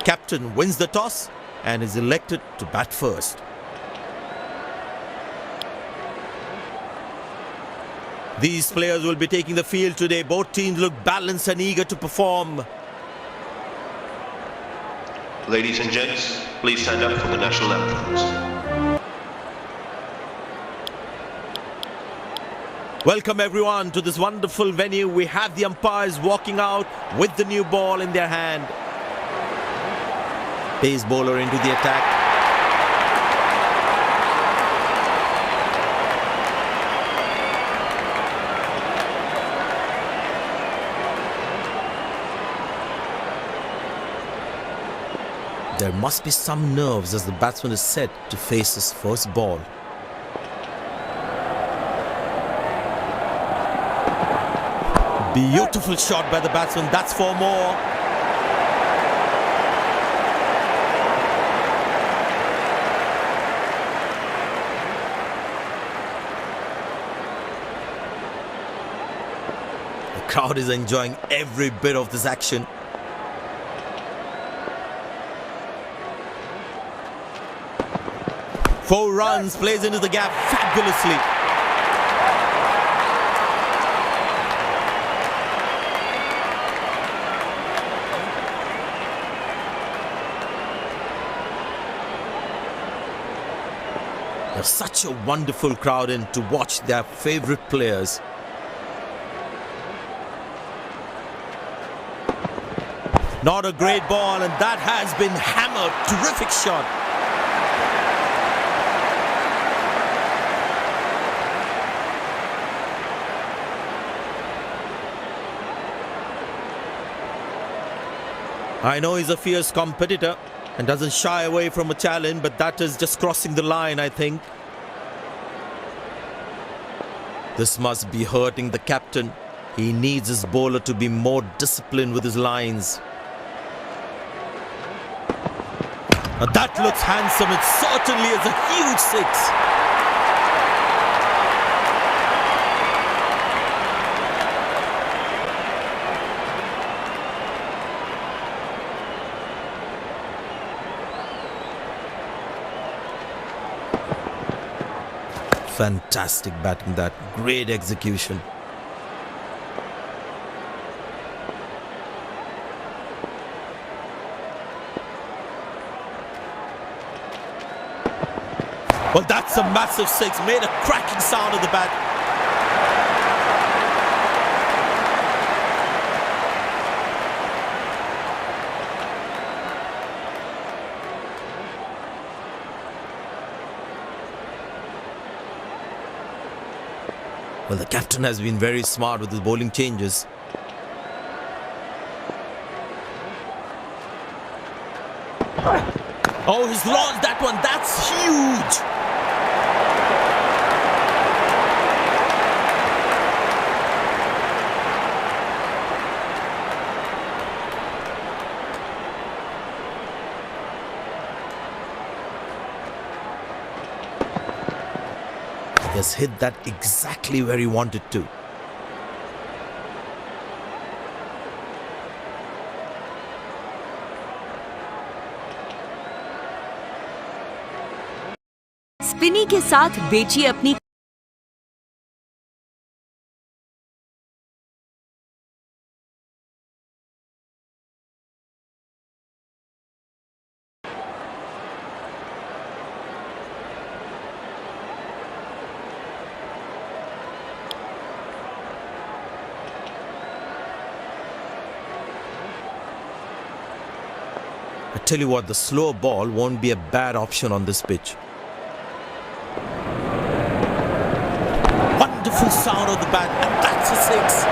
captain wins the toss and is elected to bat first. These players will be taking the field today. Both teams look balanced and eager to perform. Ladies and gents, please stand up for the national anthems. Welcome everyone to this wonderful venue. We have the umpires walking out with the new ball in their hand. Pace bowler into the attack. There must be some nerves as the batsman is set to face his first ball. Beautiful shot by the batsman. That's for more. The crowd is enjoying every bit of this action. Four runs, plays into the gap fabulously. There's such a wonderful crowd in to watch their favorite players. Not a great ball, and that has been hammered. Terrific shot. I know he's a fierce competitor and doesn't shy away from a challenge, but that is just crossing the line, I think. This must be hurting the captain. He needs his bowler to be more disciplined with his lines. Now that looks handsome. It certainly is a huge six. Fantastic batting, that great execution. Well, that's a massive six. Made a cracking sound of the bat. Well, the captain has been very smart with his bowling changes. Oh, he's launched that one. That's huge. He has hit that exactly where he wanted to. Spini के साथ बेची अपनी I tell you what, the slow ball won't be a bad option on this pitch. Wonderful sound of the bat, and that's a six.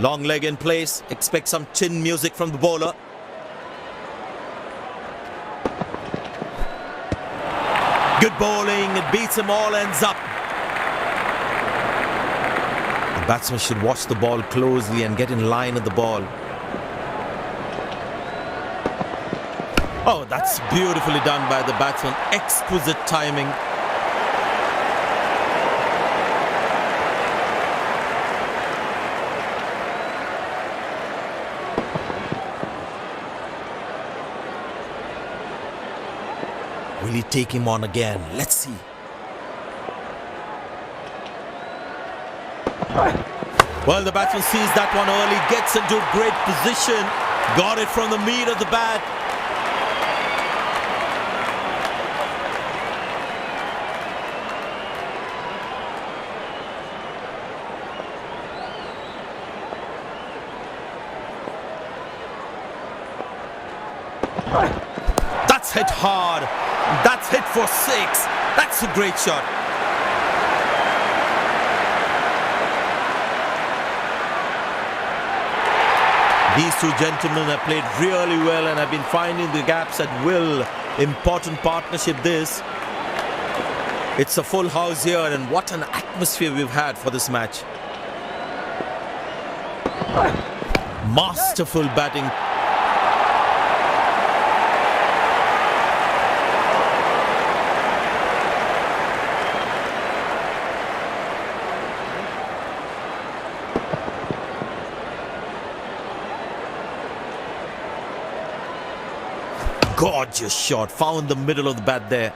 Long leg in place. Expect some chin music from the bowler. Good bowling. It beats him all ends up. The batsman should watch the ball closely and get in line with the ball. Oh, that's beautifully done by the batsman. Exquisite timing. Will he take him on again? Let's see. Well, the batsman sees that one early, gets into a great position, got it from the meat of the bat. That's hit hard. That's hit for 6. That's a great shot. These two gentlemen have played really well and have been finding the gaps at will. Important partnership this. It's a full house here, and what an atmosphere we've had for this match. Masterful batting. Gorgeous shot, found the middle of the bat there.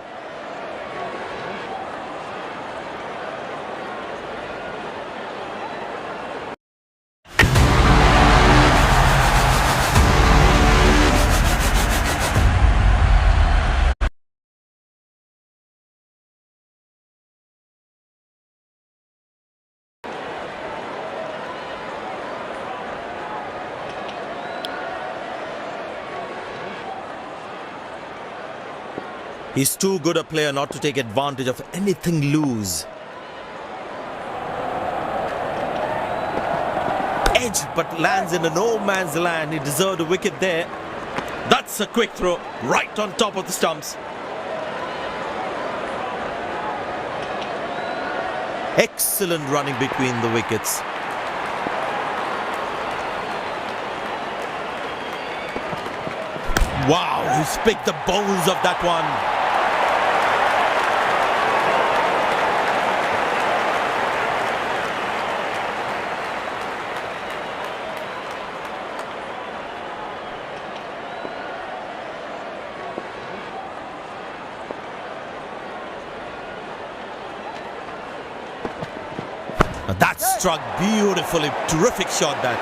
He's too good a player not to take advantage of anything loose. Edge, but lands in a no man's land. He deserved a wicket there. That's a quick throw, right on top of the stumps. Excellent running between the wickets. Wow, he's picked the bones of that one. That struck beautifully. Terrific shot that.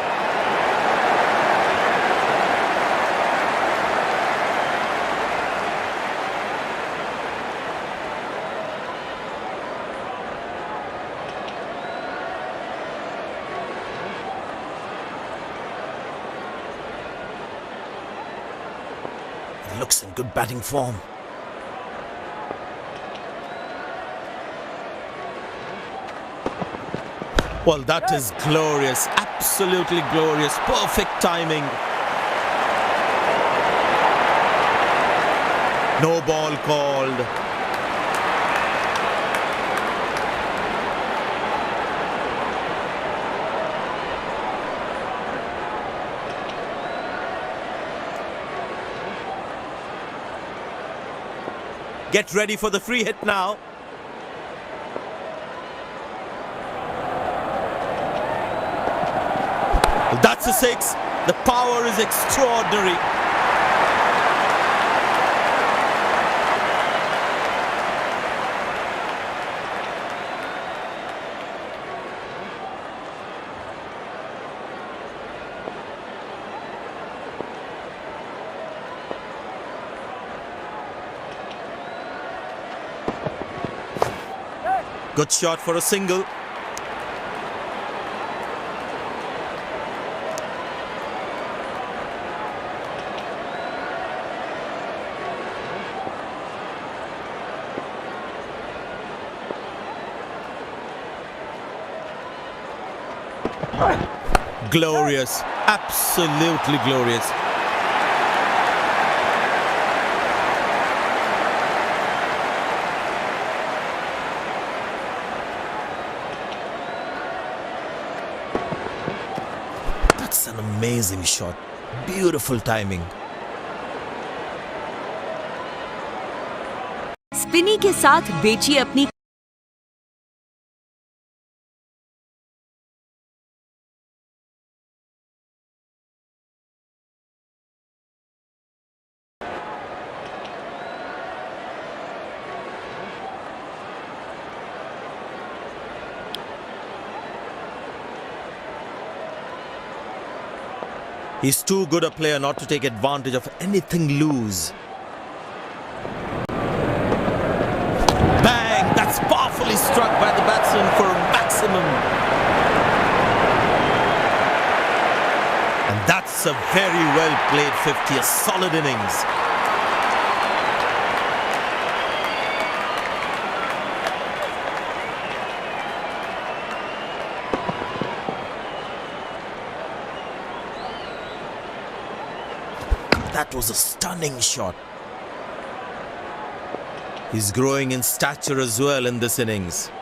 He looks in good batting form. Well, that is glorious, absolutely glorious, perfect timing. No ball called. Get ready for the free hit now. That's a 6. The power is extraordinary. Good shot for a single. Glorious, absolutely glorious. That's an amazing shot. Beautiful timing. के साथ बेचिए अपनी He's too good a player not to take advantage of anything loose. Bang! That's powerfully struck by the batsman for a maximum. And that's a very well played 50, a solid innings. That was a stunning shot. He's growing in stature as well in this innings.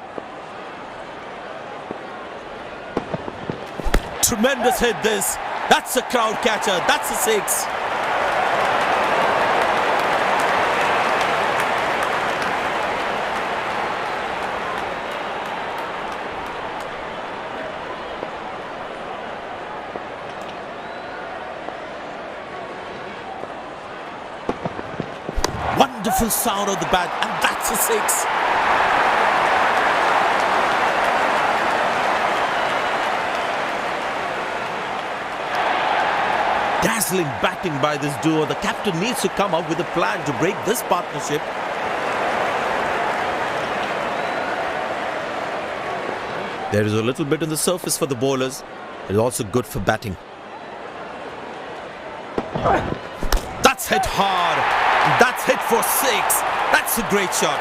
Tremendous hit this. That's a crowd catcher. That's a six. Wonderful sound of the bat, and that's a six. Dazzling batting by this duo. The captain needs to come up with a plan to break this partnership. There is a little bit on the surface for the bowlers. It's also good for batting. That's hit hard. That's hit for six. That's a great shot.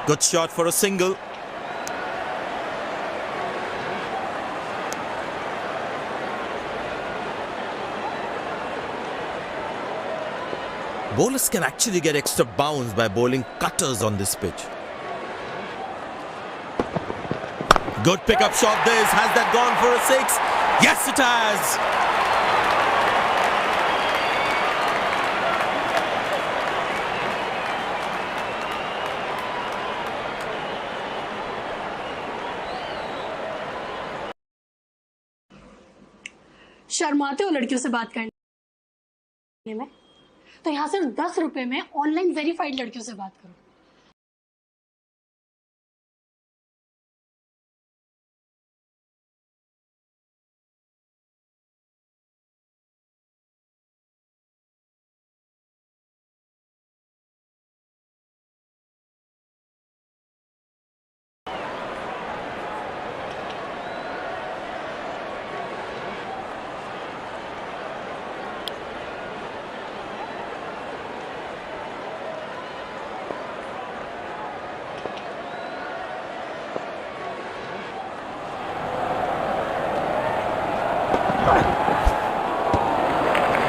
Good shot for a single. Bowlers can actually get extra bounce by bowling cutters on this pitch. Good pickup shot this. Has that gone for a six? Yes, it has. शर्माते हो लड़कियों से बात करने में, तो यहाँ सिर्फ 10 रुपए में ऑनलाइन वेरीफाइड लड़कियों से बात करो।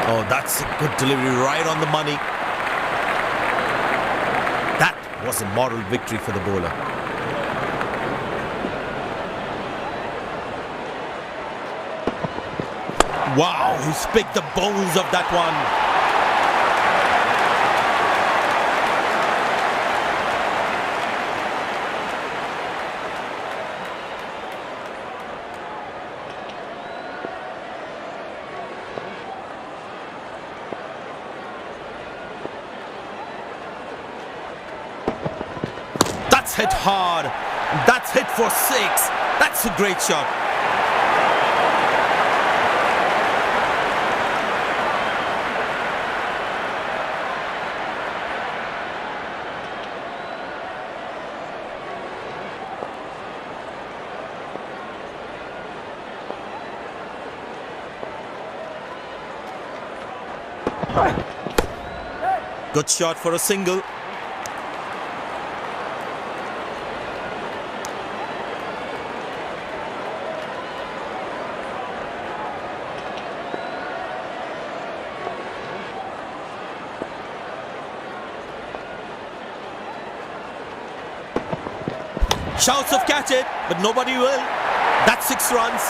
Oh, that's a good delivery, right on the money. That was a moral victory for the bowler. Wow, he's picked the bones of that one. That's hit hard. That's hit for six. That's a great shot. Good shot for a single. Shouts of catch it, but nobody will. That's 6 runs.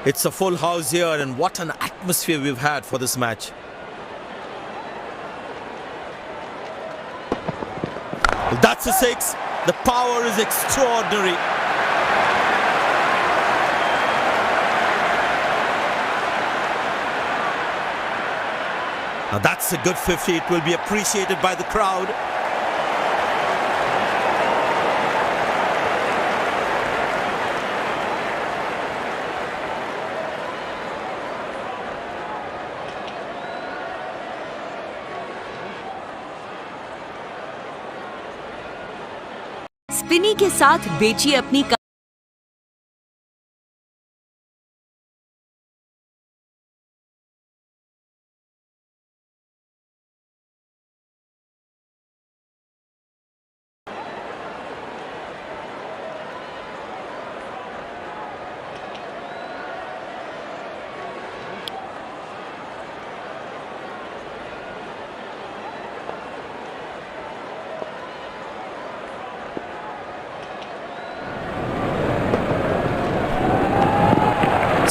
It's a full house here, and what an atmosphere we've had for this match. That's a 6. The power is extraordinary. Now that's a good 50. It will be appreciated by the crowd. Spini के साथ बेचिए अपनी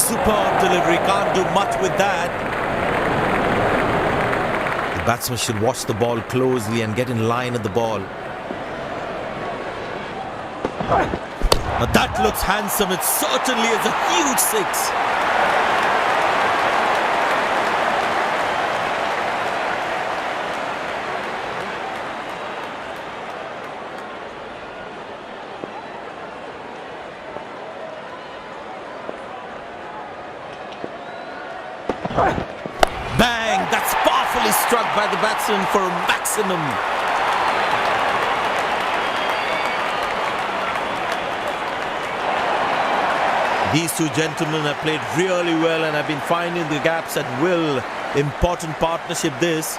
Superb delivery, can't do much with that. The batsman should watch the ball closely and get in line at the ball. Now that looks handsome. It certainly is a huge 6. Bang! That's powerfully struck by the batsman for a maximum. These two gentlemen have played really well and have been finding the gaps at will. Important partnership this.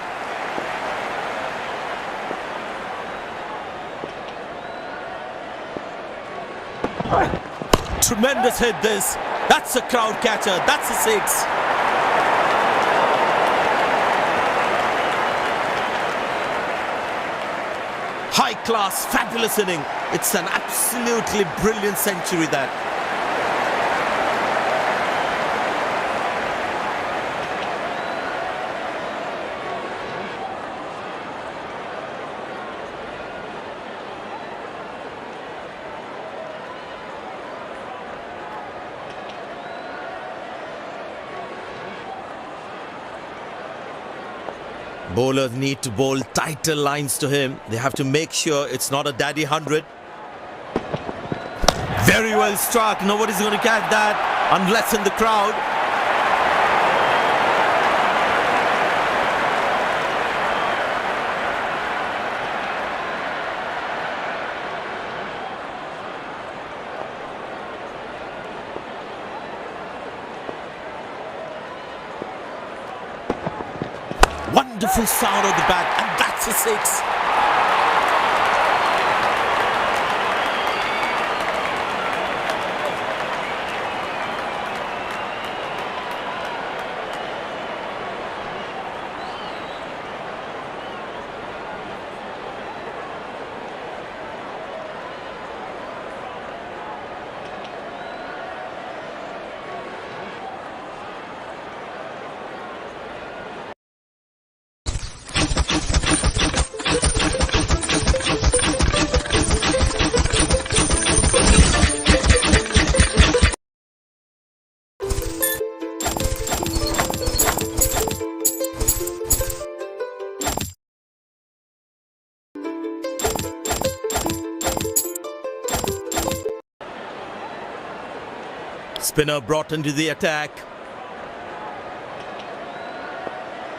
Tremendous hit this. That's a crowd catcher. That's a 6. High class, fabulous inning. It's an absolutely brilliant century that. Bowlers need to bowl tighter lines to him. They have to make sure it's not a daddy 100. Very well struck. Nobody's going to catch that unless in the crowd. Wonderful sound of the bat, and that's a 6. Spinner brought into the attack.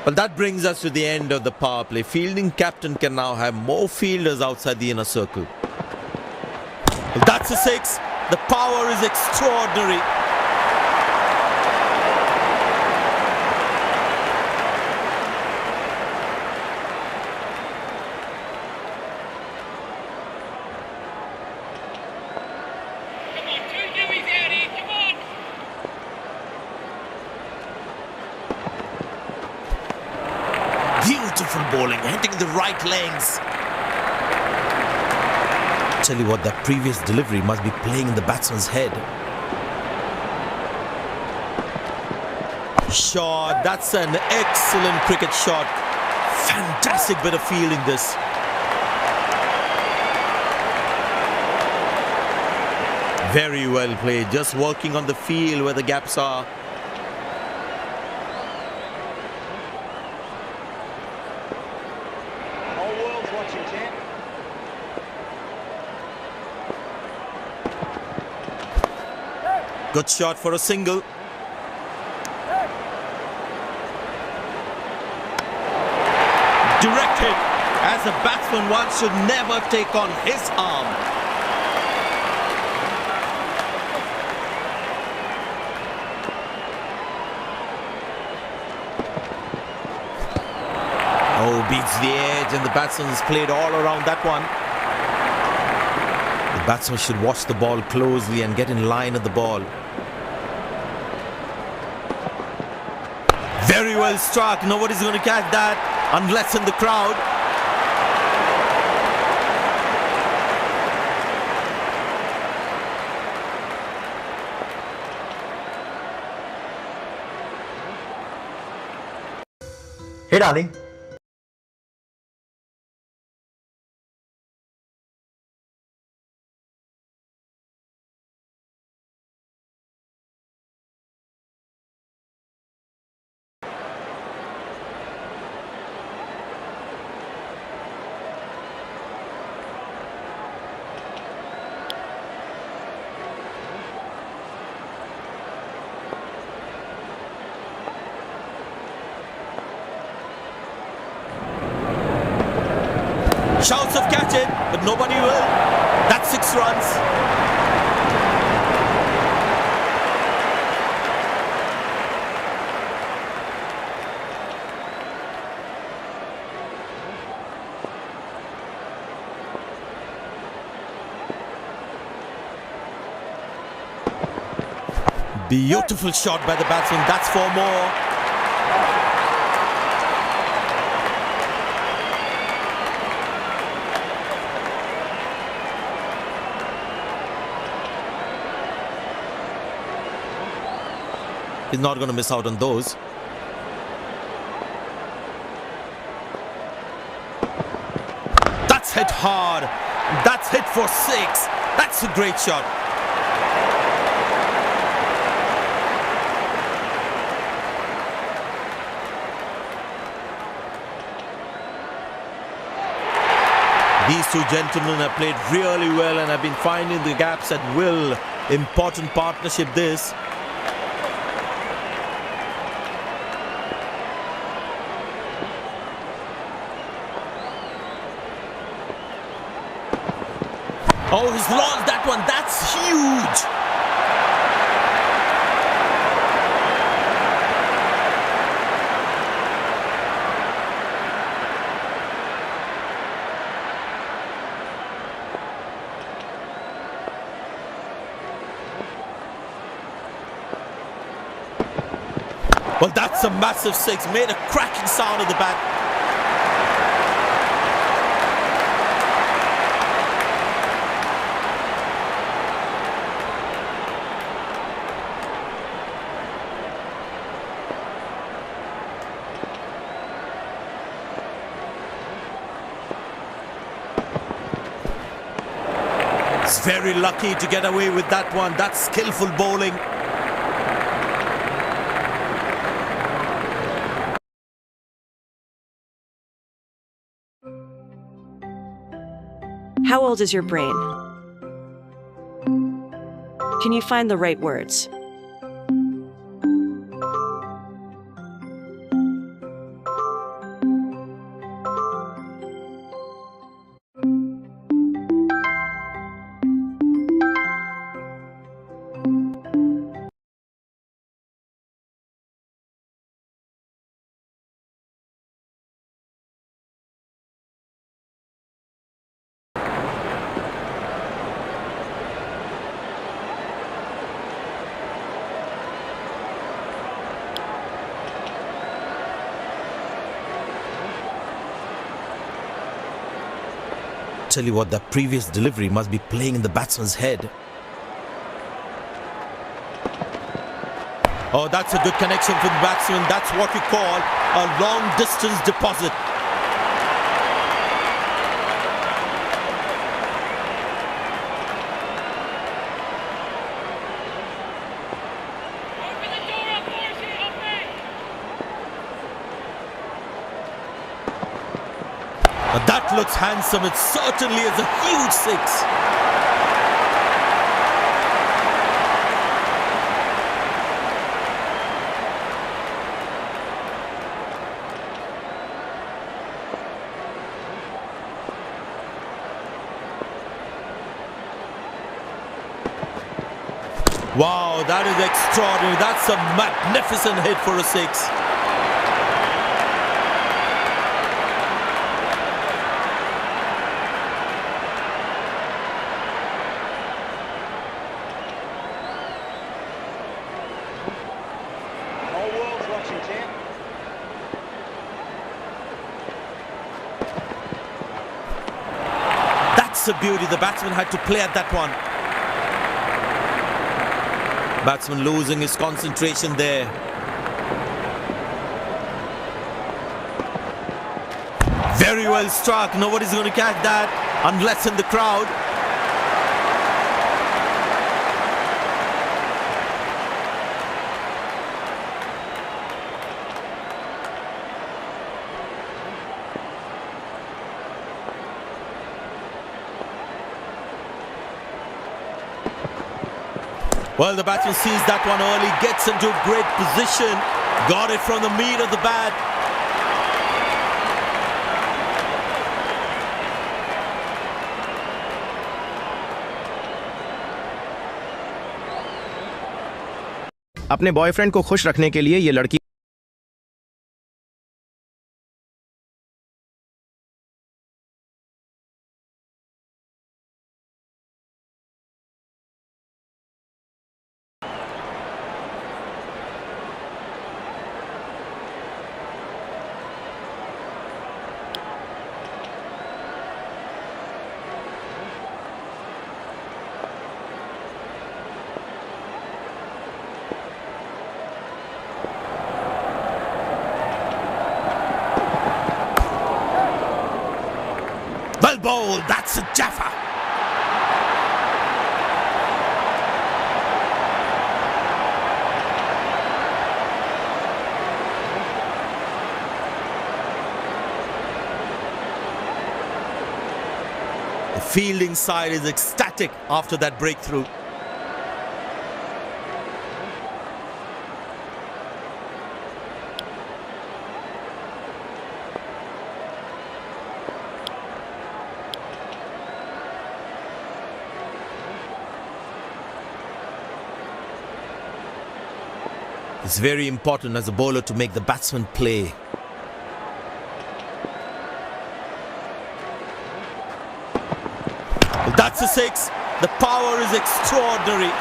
Well, that brings us to the end of the power play. Fielding captain can now have more fielders outside the inner circle. Well, that's a 6. The power is extraordinary. finding the right lengths. Tell you what, that previous delivery must be playing in the batsman's head. Shot, that's an excellent cricket shot. Fantastic bit of fielding this. Very well played, just working on the field where the gaps are. Whole world's watching, champ. Good shot for a single. Directed. As a batsman, one should never take on his arm. Oh, beats the edge, and the batsman's played all around that one. The batsman should watch the ball closely and get in line at the ball. Very well struck. Nobody's going to catch that unless in the crowd. Hey, darling. Shouts of catch it, but nobody will. That's 6 runs. Beautiful shot by the batsman. That's 4 more. He's not going to miss out on those. That's hit hard. That's hit for 6. That's a great shot. These two gentlemen have played really well and have been finding the gaps at will. Important partnership this. Oh, he's launched that one. That's huge. Well, that's a massive 6. Made a cracking sound at the bat. Very lucky to get away with that one. That's skillful bowling. How old is your brain? Can you find the right words? tell you what, that previous delivery must be playing in the batsman's head. Oh, that's a good connection for the batsman. That's what we call a long distance deposit. That looks handsome. It certainly is a huge six. Wow, that is extraordinary. That's a magnificent hit for a six. That's a beauty. The batsman had to play at that one. Batsman losing his concentration there. Very well struck. Nobody's going to catch that unless in the crowd. Well, the batsman sees that one early, gets into a great position, got it from the meat of the bat. अपने boyfriend को खुश रखने के लिए ये लड़की Well bowled, that's a jaffa. The fielding side is ecstatic after that breakthrough. It's very important as a bowler to make the batsman play. Well, that's a six. The power is extraordinary.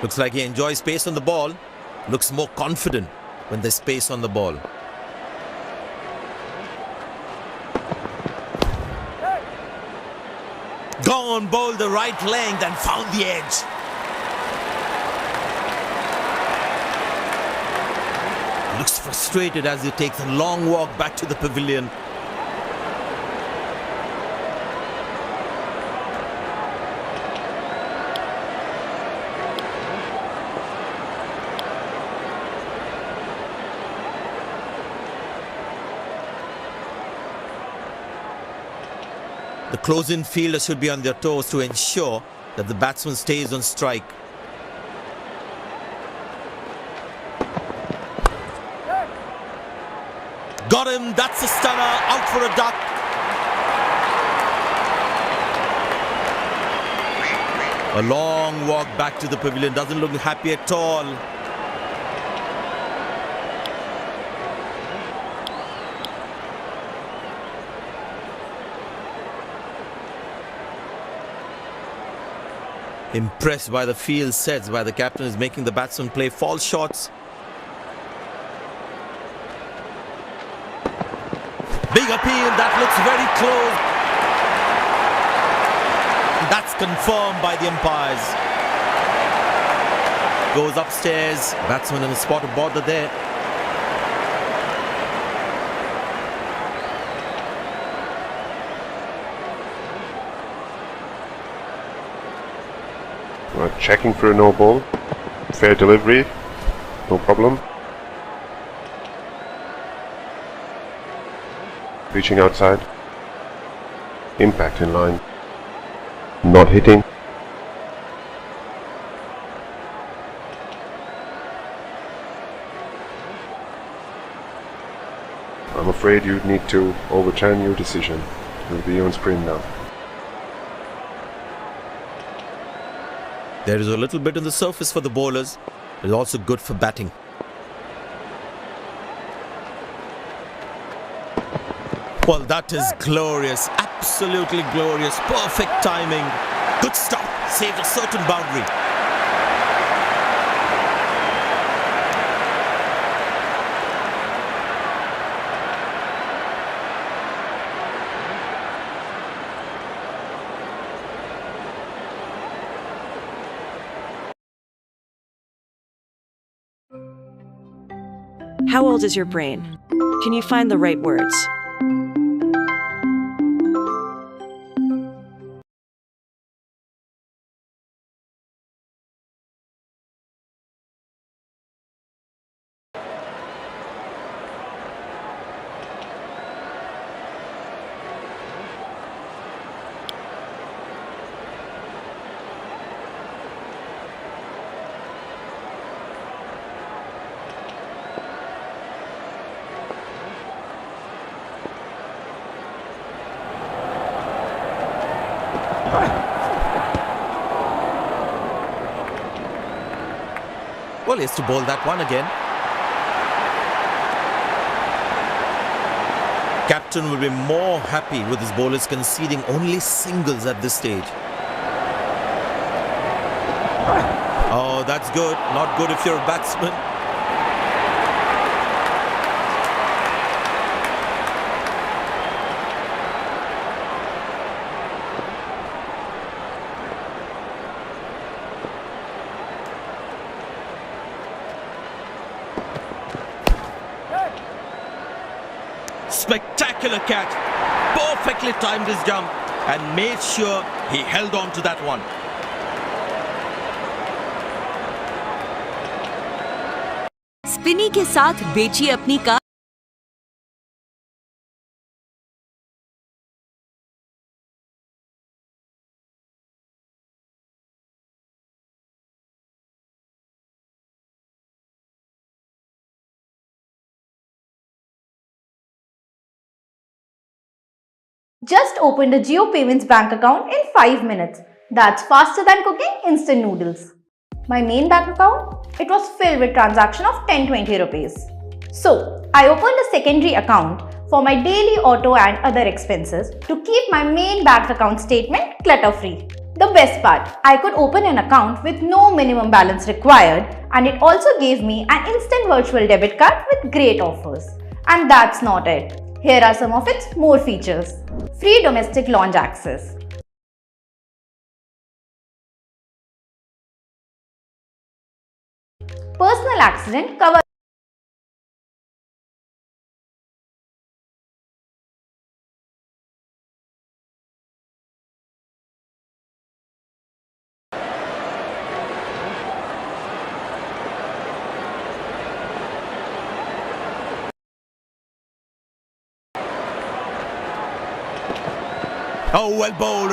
Looks like he enjoys space on the ball. Looks more confident when there's space on the ball. Gone, bowled the right length and found the edge. Looks frustrated as he takes a long walk back to the pavilion. The close-in fielder should be on their toes to ensure that the batsman stays on strike. Got him, that's a stunner, out for a duck. A long walk back to the pavilion, doesn't look happy at all. Impressed by the field sets by the captain is making the batsman play false shots. Big appeal, that looks very close. That's confirmed by the umpires. Goes upstairs, batsman in a spot of bother there. We're checking for a no ball. Fair delivery, no problem. Reaching outside. Impact in line. Not hitting. I'm afraid you'd need to overturn your decision. It'll be on screen now. There is a little bit on the surface for the bowlers. It's also good for batting. Well, that is glorious. Absolutely glorious. Perfect timing. Good stop. Saved a certain boundary. How old is your brain? Can you find the right words? Well, he has to bowl that one again. Captain will be more happy with his bowlers conceding only singles at this stage. Oh, that's good. Not good if you're a batsman. Spectacular catch. Perfectly timed his jump and made sure he held on to that one. Spini के साथ बेचिए अपनी car. Just opened a Jio Payments bank account in 5 minutes. That's faster than cooking instant noodles. My main bank account? It was filled with transaction of 10-20 rupees. So, I opened a secondary account for my daily auto and other expenses to keep my main bank account statement clutter-free. The best part, I could open an account with no minimum balance required, and it also gave me an instant virtual debit card with great offers. And that's not it. Here are some of its more features. Free domestic launch access. Personal accident cover. Oh, well bowled.